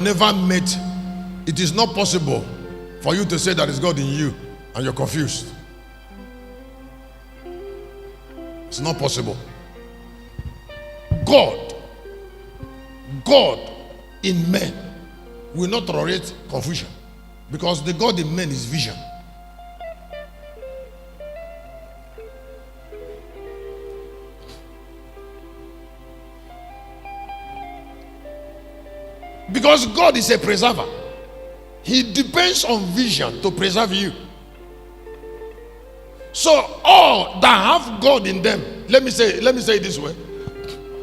never met, it is not possible for you to say that is God in you and you're confused. It's not possible. God in men will not tolerate confusion, because the God in men is vision. Because God is a preserver. He depends on vision to preserve you. So all that have God in them, let me say it this way,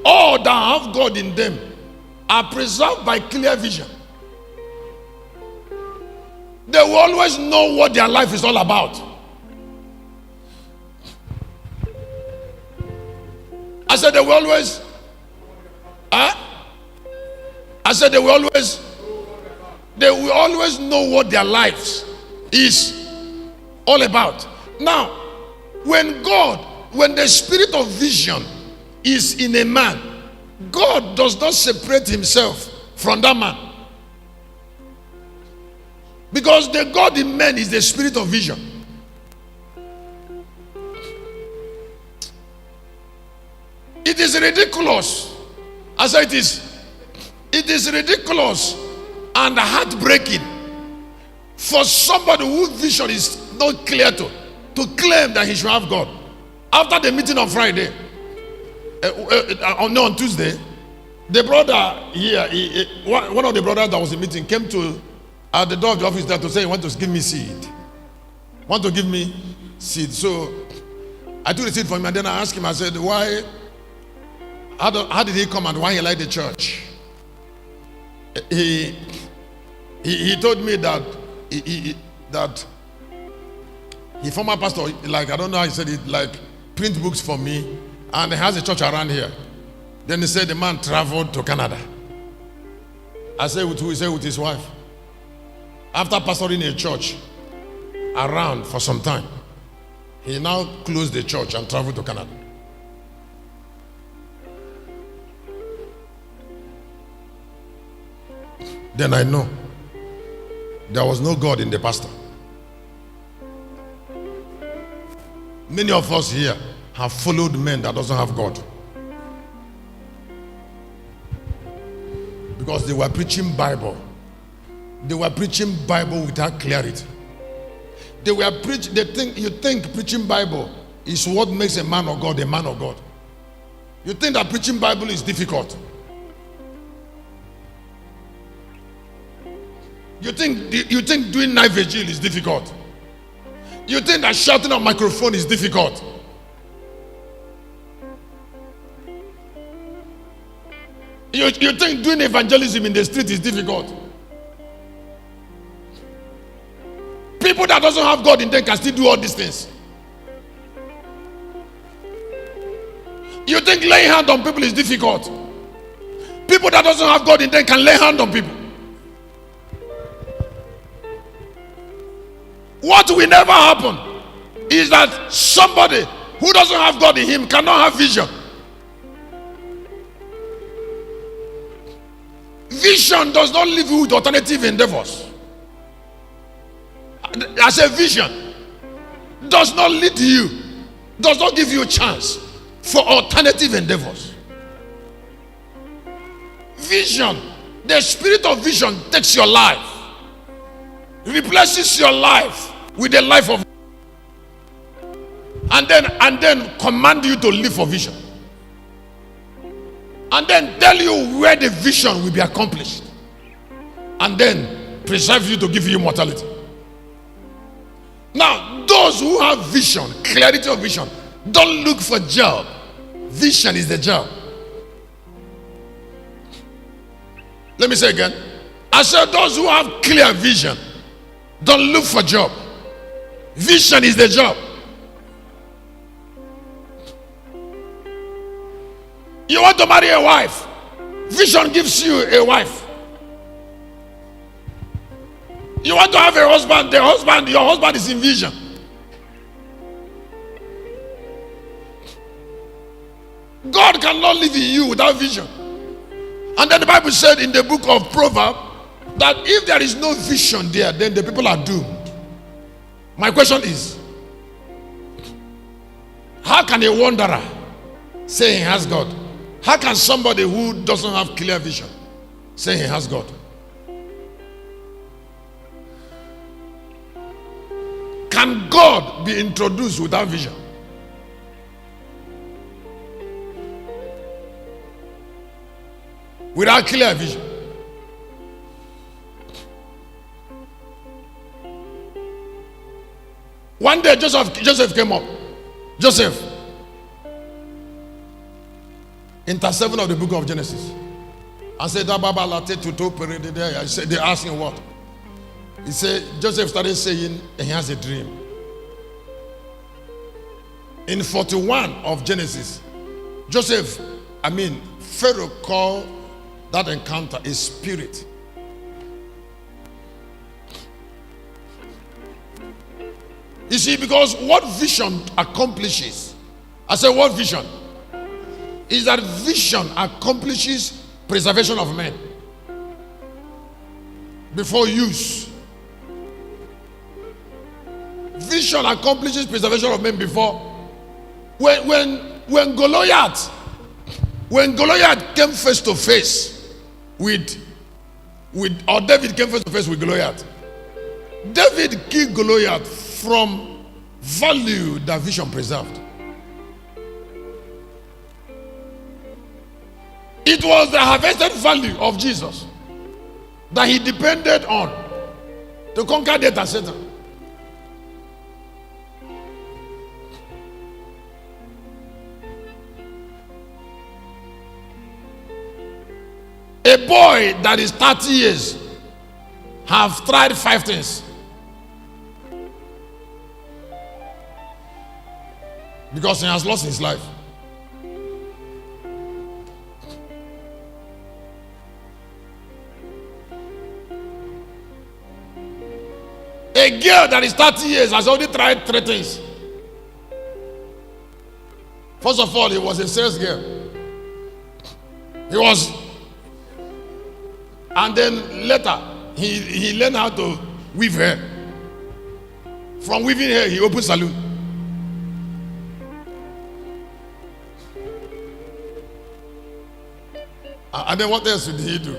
all that have God in them are preserved by clear vision. They will always know what their life is all about. I said they will always they will always know what their lives is all about. Now, when the spirit of vision is in a man, God does not separate himself from that man. Because the God in man is the spirit of vision. It is ridiculous. As it is ridiculous and heartbreaking for somebody whose vision is not clear to claim that he should have God. After the meeting on Friday, on Tuesday, the brother here, one of the brothers that was in the meeting came to at the door of the office there to say he want to give me seed. Want to give me seed. So I took the seed from him, and then I asked him, I said, why? How did he come and why he liked the church? He told me that he former pastor, like, I don't know how he said it, like, print books for me, and he has a church around here. Then he said the man traveled to Canada. I said with who? He said with his wife. After pastoring a church around for some time, he now closed the church and traveled to Canada. Then I know there was no God in the pastor. Many of us here have followed men that doesn't have God, because they were preaching Bible. They were preaching Bible without clarity. You think preaching Bible is what makes a man of God a man of God. You think that preaching Bible is difficult. You think doing night vigil is difficult. You think that shouting on microphone is difficult. You think doing evangelism in the street is difficult. People that doesn't have God in them can still do all these things. You think laying hand on people is difficult. People that doesn't have God in them can lay hand on people. What will never happen is that somebody who doesn't have God in him cannot have vision. Vision does not leave you with alternative endeavors. As a vision does not lead you, does not give you a chance for alternative endeavors. Vision, the spirit of vision takes your life, replaces your life with the life of, and then command you to live for vision, and then tell you where the vision will be accomplished, and then preserve you to give you immortality. Now, those who have vision, clarity of vision, don't look for job. Vision is the job. Let me say again. I said those who have clear vision don't look for job. Vision is the job. You want to marry a wife. Vision gives you a wife. You want to have a husband. Your husband is in vision. God cannot live in you without vision. And then the Bible said in the book of Proverbs, that if there is no vision there, then the people are doomed. My question is, how can a wanderer say he has God? How can somebody who doesn't have clear vision say he has God? Can God be introduced without vision? Without clear vision? One day Joseph came up. Joseph, interseven of the book of Genesis, and said, they asked him what? He said, Joseph started saying he has a dream. In 41 of Genesis, Pharaoh called that encounter a spirit. You see, because what vision accomplishes, I say what vision? Is that vision accomplishes preservation of men before use. Vision accomplishes preservation of men before. When Goliath came face to face with David came face to face with Goliath. David killed Goliath from value that vision preserved. It was the harvested value of Jesus that he depended on to conquer death and Satan. A boy that is 30 years have tried 5 things because he has lost his life. A girl that is 30 years has already tried 3 things. First of all, he was a sales girl. And then later, he learned how to weave hair. From weaving hair, he opened saloon. And then what else did he do?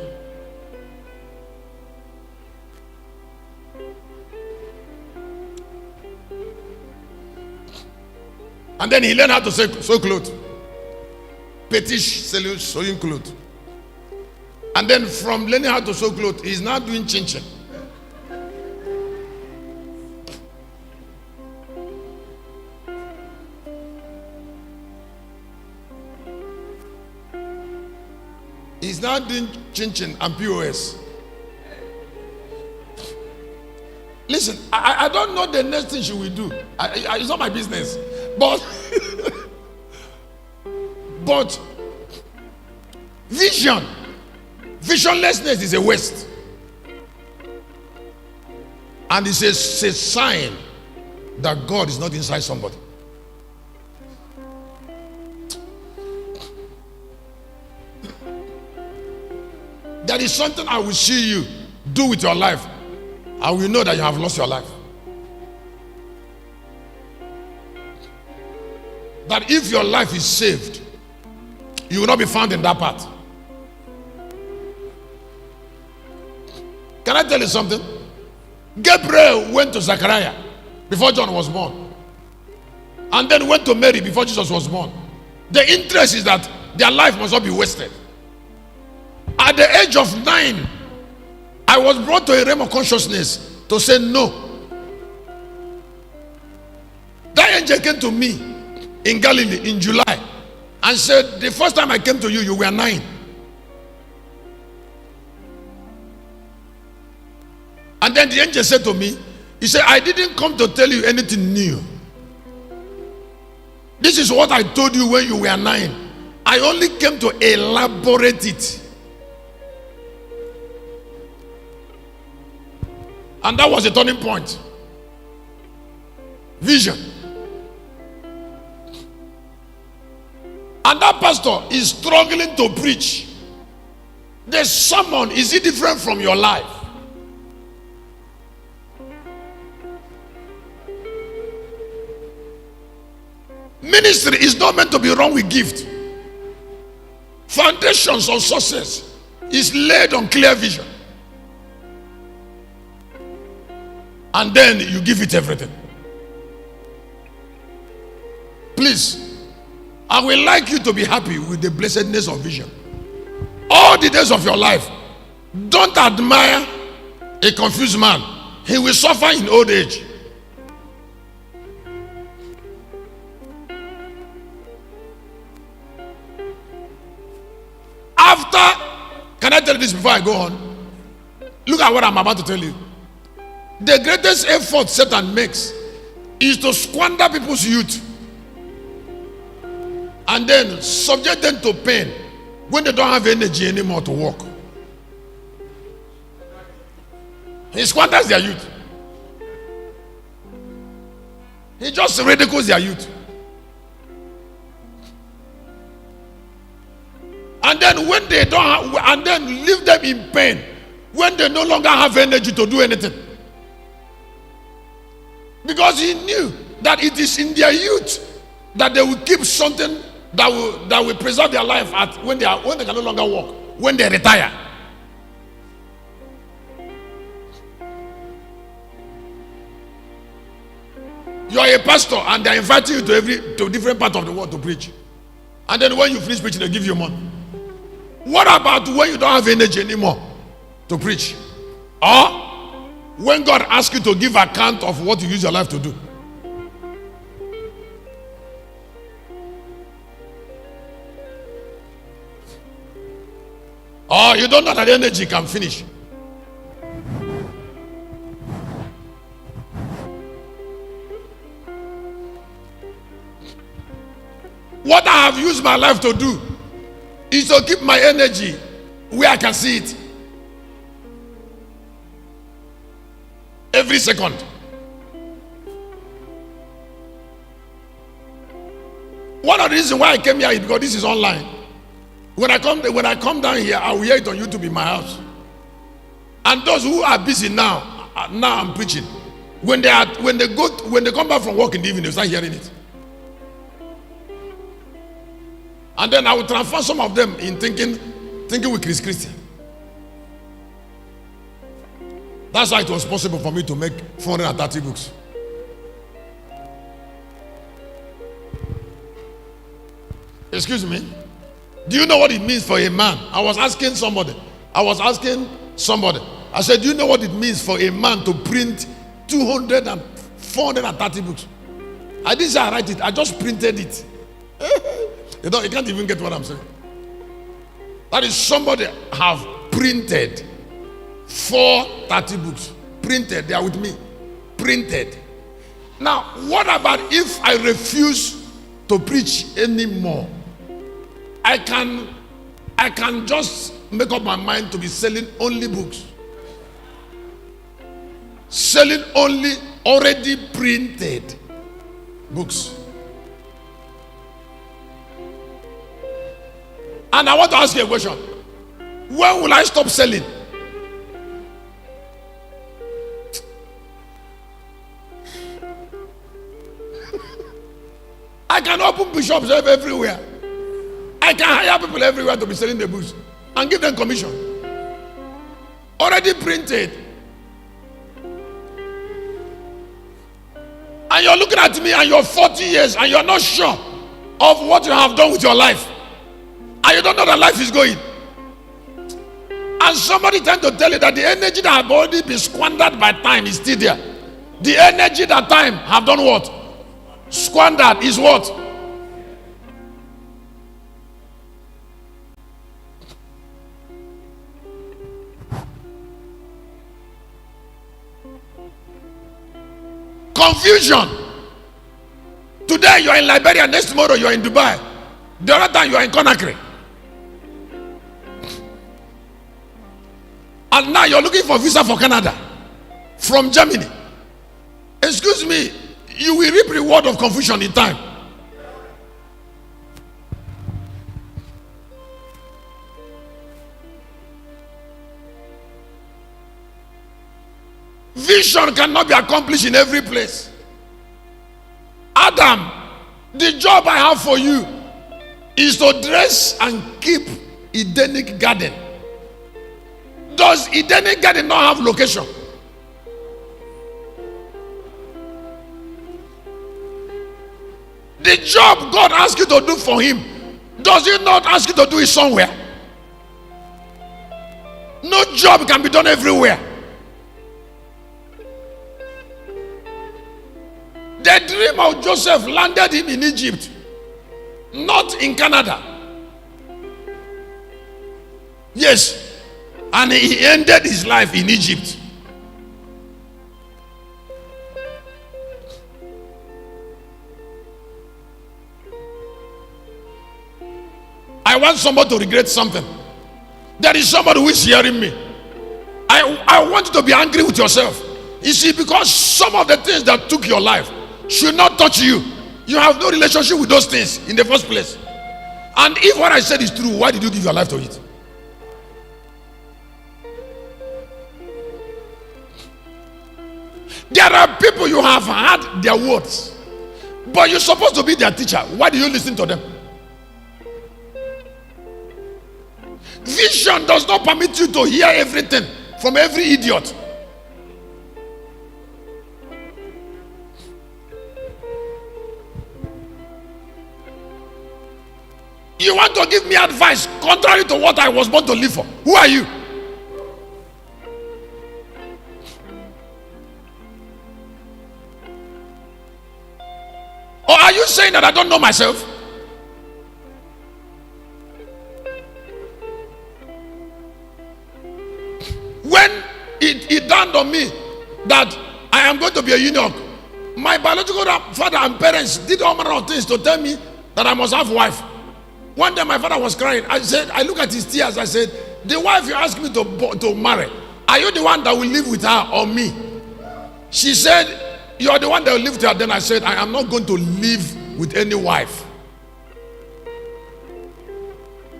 And then he learned how to sew clothes. Petish sewing clothes. And then from learning how to sew clothes, he's now doing chin-chin. He's now doing chin-chin and POS. Listen, I don't know the next thing she will do. It's not my business. But visionlessness is a waste. And it's a sign that God is not inside somebody. There is something I will see you do with your life. I will know that you have lost your life. That if your life is saved, you will not be found in that part. Can I tell you something? Gabriel went to Zechariah before John was born, and then went to Mary before Jesus was born. The interest is that their life must not be wasted. At the age of 9, I was brought to a realm of consciousness to say no. That angel came to me in Galilee in July and said, the first time I came to you, you were 9. And then the angel said to me, he said, I didn't come to tell you anything new. This is what I told you when you were 9. I only came to elaborate it. And that was a turning point. Vision. And that pastor is struggling to preach. The sermon, is it different from your life? Ministry is not meant to be run with gift. Foundations of success is laid on clear vision. And then you give it everything. Please, I would like you to be happy with the blessedness of vision. All the days of your life, don't admire a confused man. He will suffer in old age. After, can I tell you this before I go on? Look at what I'm about to tell you. The greatest effort Satan makes is to squander people's youth and then subject them to pain when they don't have energy anymore to work. He squanders their youth. He just ridicules their youth. And then when they don't have, and then leave them in pain when they no longer have energy to do anything. Because he knew that it is in their youth that they will keep something that will preserve their life at when they can no longer work, when they retire. You are a pastor and they are inviting you to different part of the world to preach. And then when you finish preaching, they give you money. What about when you don't have energy anymore to preach? Or when God asks you to give account of what you use your life to do? Or you don't know that energy can finish. What I have used my life to do is to keep my energy where I can see it. Every second. One of the reasons why I came here is because this is online. When I come down here, I will hear it on YouTube in my house. And those who are busy now I'm preaching. When they come back from work in the evening, they start hearing it. And then I will transfer some of them in thinking with RevChrisChristian. That's why it was possible for me to make 430 books. Excuse me. Do you know what it means for a man? I was asking somebody. I said, do you know what it means for a man to print 200 and 430 books? I didn't say I write it. I just printed it. You can't even get what I'm saying. That is, somebody have printed 430 books. Printed. They are with me. Printed. Now, what about if I refuse to preach anymore? I can just make up my mind to be selling only books. Selling only already printed books. And I want to ask you a question. When will I stop selling? I can open bishops everywhere. I can hire people everywhere to be selling the books and give them commission. Already printed. And you're looking at me and you're 40 years and you're not sure of what you have done with your life. And you don't know that life is going. And somebody trying to tell you that the energy that have already been squandered by time is still there. The energy that time have done what? Squandered is what? Confusion. Today you are in Liberia, next tomorrow you are in Dubai. The other time you are in Conakry. And now you're looking for visa for Canada from Germany. Excuse me, you will reap reward of confusion in time. Vision cannot be accomplished in every place. Adam The job I have for you is to dress and keep Edenic garden. Does Edenic garden not have location? The job God asks you to do for him, does he not ask you to do it somewhere? No job can be done everywhere. The dream of Joseph landed him in Egypt, not in Canada. Yes, and he ended his life in Egypt. I want somebody to regret something. There is somebody who is hearing me. I want you to be angry with yourself. You see, because some of the things that took your life should not touch you. You have no relationship with those things in the first place. And if what I said is true, why did you give your life to it? There are people you have heard their words, but you're supposed to be their teacher. Why do you listen to them? Vision does not permit you to hear everything from every idiot. You want to give me advice contrary to what I was born to live for. Who are you? Or are you saying that I don't know myself? When it dawned on me that I am going to be a eunuch, my biological father and parents did all manner of things to tell me that I must have a wife. One day my father was crying. I look at his tears. I said, the wife you asked me to marry, are you the one that will live with her or me? She said, you are the one that will live with her. Then I said, I am not going to live with any wife.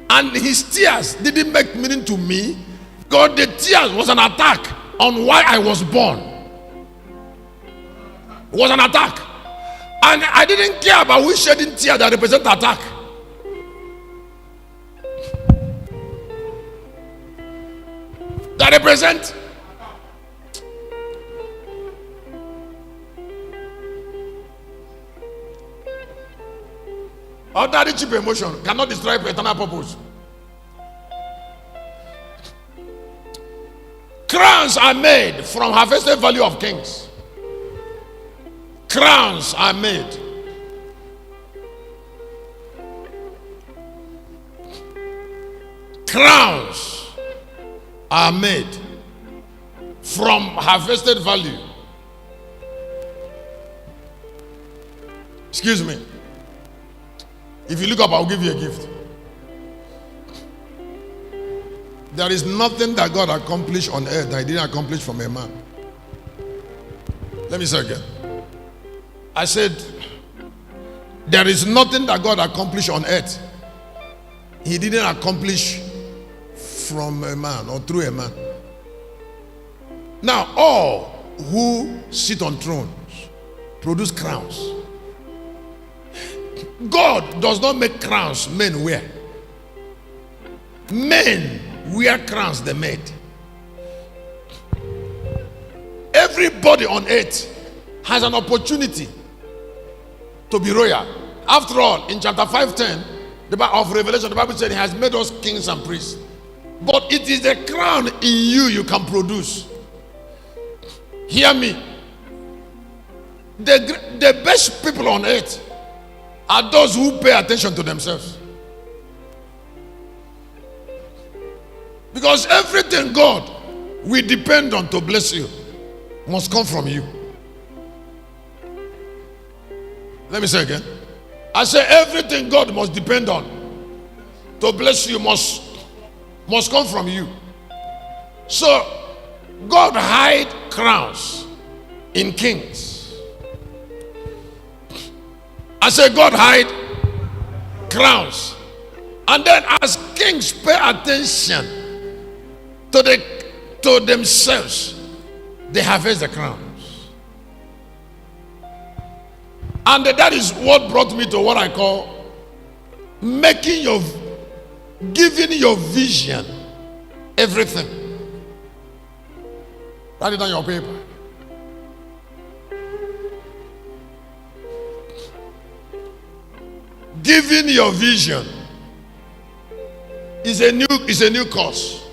And his tears didn't make meaning to me, because the tears was an attack on why I was born. It was an attack. And I didn't care about which shedding tear that represent attack. That represent ordinary cheap emotion cannot describe eternal purpose. Crowns are made from harvested value of kings. Crowns are made. Crowns are made from harvested value. Excuse me. If you look up, I'll give you a gift. There is nothing that God accomplished on earth that he didn't accomplish from a man. Let me say again. I said, there is nothing that God accomplished on earth he didn't accomplish from a man or through a man. Now, all who sit on thrones produce crowns. God does not make crowns men wear. Men wear crowns they made. Everybody on earth has an opportunity to be royal. After all, in chapter 5:10 of Revelation, the Bible said he has made us kings and priests. But it is the crown in you can produce. Hear me. The best people on earth are those who pay attention to themselves. Because everything God will depend on to bless you must come from you. Let me say again. I say everything God must depend on to bless you must come from you. So God hide crowns in kings. I say God hide crowns. And then as kings pay attention to themselves, they harvest the crowns. And that is what brought me to what I call giving your vision everything. Write it on your paper. Giving your vision is a new course.